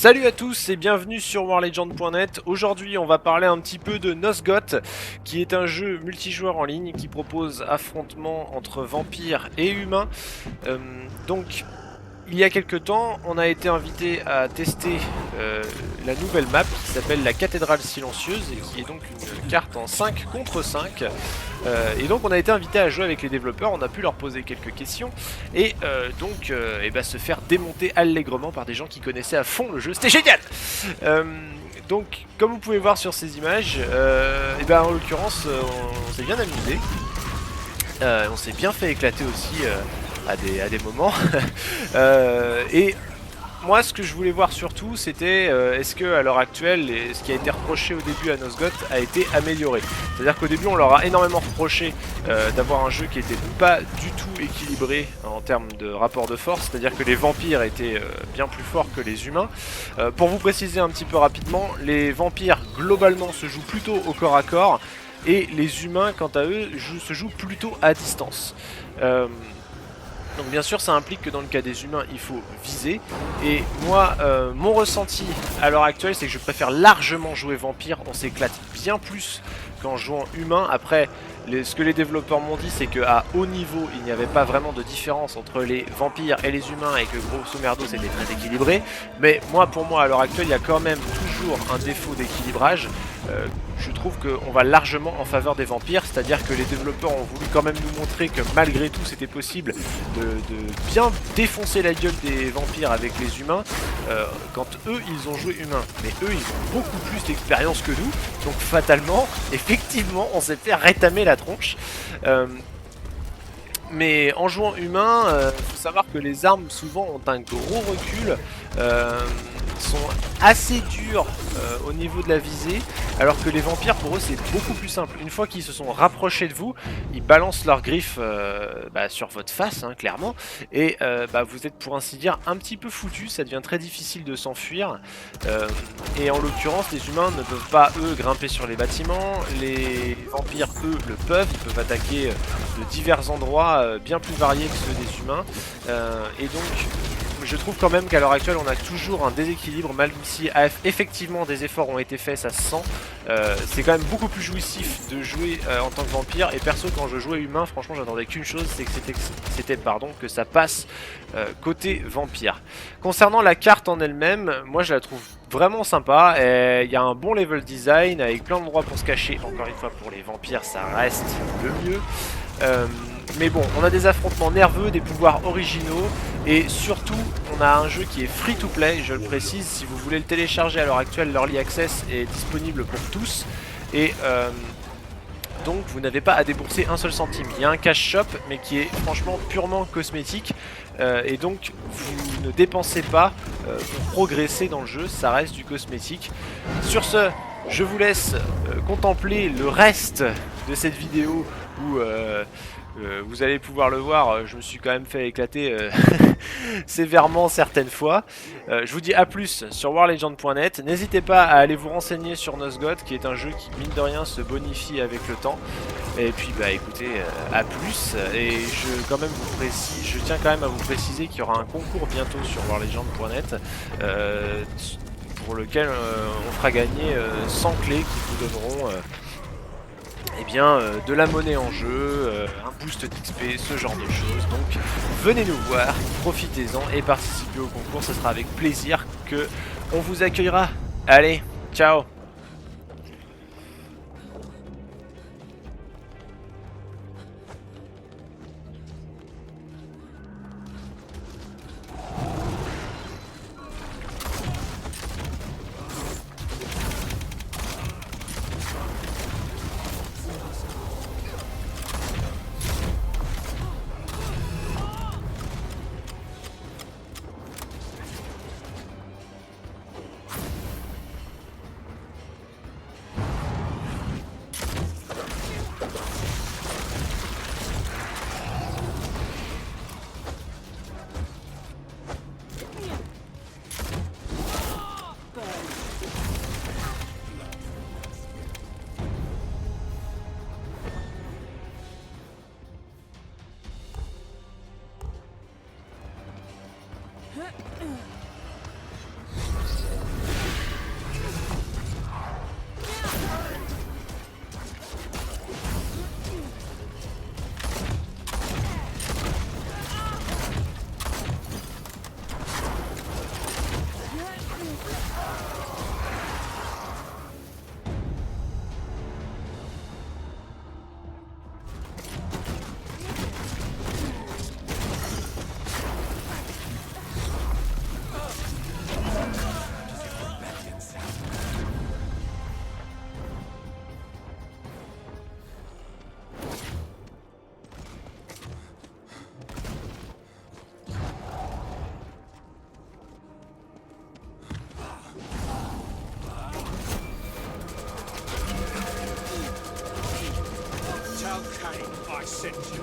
Salut à tous et bienvenue sur warlegend.net. Aujourd'hui on va parler un petit peu de Nosgoth, qui est un jeu multijoueur en ligne qui propose affrontements entre vampires et humains. Donc il y a quelques temps on a été invité à tester la nouvelle map qui s'appelle la Cathédrale Silencieuse et qui est donc une carte en 5 contre 5. Et donc on a été invité à jouer avec les développeurs, on a pu leur poser quelques questions et se faire démonter allègrement par des gens qui connaissaient à fond le jeu, c'était génial. Donc comme vous pouvez voir sur ces images, en l'occurrence on s'est bien amusé, on s'est bien fait éclater aussi à des moments. Et moi ce que je voulais voir surtout c'était est-ce que à l'heure actuelle ce qui a été reproché au début à Nosgoth a été amélioré. C'est à dire qu'au début on leur a énormément reproché d'avoir un jeu qui était pas du tout équilibré en termes de rapport de force, c'est à dire que les vampires étaient bien plus forts que les humains. Pour vous préciser un petit peu rapidement, les vampires globalement se jouent plutôt au corps à corps et les humains quant à eux se jouent plutôt à distance. Donc bien sûr ça implique que dans le cas des humains il faut viser. Et moi mon ressenti à l'heure actuelle c'est que je préfère largement jouer vampire. On s'éclate bien plus qu'en jouant humain. Après ce que les développeurs m'ont dit c'est qu'à haut niveau il n'y avait pas vraiment de différence entre les vampires et les humains et que grosso merdo c'était très équilibré. Mais pour moi à l'heure actuelle il y a quand même toujours un défaut d'équilibrage. Je trouve qu'on va largement en faveur des vampires, c'est-à-dire que les développeurs ont voulu quand même nous montrer que malgré tout c'était possible de bien défoncer la gueule des vampires avec les humains quand eux ils ont joué humain. Mais eux ils ont beaucoup plus d'expérience que nous, donc fatalement, effectivement on s'est fait rétamer la tronche. Mais en jouant humain, faut savoir que les armes souvent ont un gros recul, sont assez durs au niveau de la visée, alors que les vampires pour eux c'est beaucoup plus simple. Une fois qu'ils se sont rapprochés de vous, ils balancent leurs griffes sur votre face, hein, clairement, et vous êtes pour ainsi dire un petit peu foutu, ça devient très difficile de s'enfuir. Et en l'occurrence les humains ne peuvent pas eux grimper sur les bâtiments, les vampires eux le peuvent, ils peuvent attaquer de divers endroits bien plus variés que ceux des humains, et donc je trouve quand même qu'à l'heure actuelle on a toujours un déséquilibre, même si effectivement des efforts ont été faits, ça se sent. C'est quand même beaucoup plus jouissif de jouer en tant que vampire, et perso quand je jouais humain franchement j'attendais qu'une chose, c'est que que ça passe côté vampire. Concernant la carte en elle-même, moi je la trouve vraiment sympa, il y a un bon level design avec plein d'endroits pour se cacher. Encore une fois pour les vampires ça reste le mieux. Mais bon, on a des affrontements nerveux, des pouvoirs originaux, et surtout on a un jeu qui est free to play, je le précise. Si vous voulez le télécharger à l'heure actuelle, l'Early Access est disponible pour tous, et donc vous n'avez pas à débourser un seul centime. Il y a un cash shop mais qui est franchement purement cosmétique, et donc vous ne dépensez pas pour progresser dans le jeu, ça reste du cosmétique. Sur ce, je vous laisse contempler le reste de cette vidéo où vous allez pouvoir le voir, je me suis quand même fait éclater sévèrement certaines fois. Je vous dis à plus sur warlegend.net. N'hésitez pas à aller vous renseigner sur Nosgoth, qui est un jeu qui mine de rien se bonifie avec le temps. Et puis écoutez, à plus. Et je tiens quand même à vous préciser qu'il y aura un concours bientôt sur warlegend.net pour lequel on fera gagner 100 clés qui vous donneront de la monnaie en jeu, un boost d'XP, ce genre de choses. Donc venez nous voir, profitez-en et participez au concours, ce sera avec plaisir que on vous accueillera. Allez, ciao. Tell him I sent you.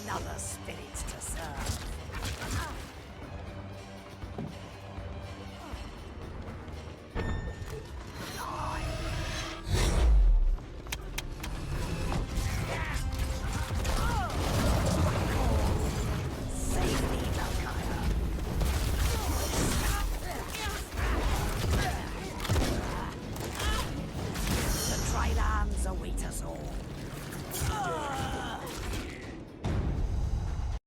Another spirit to serve. Save me, Valkyra. The tried arms await us all.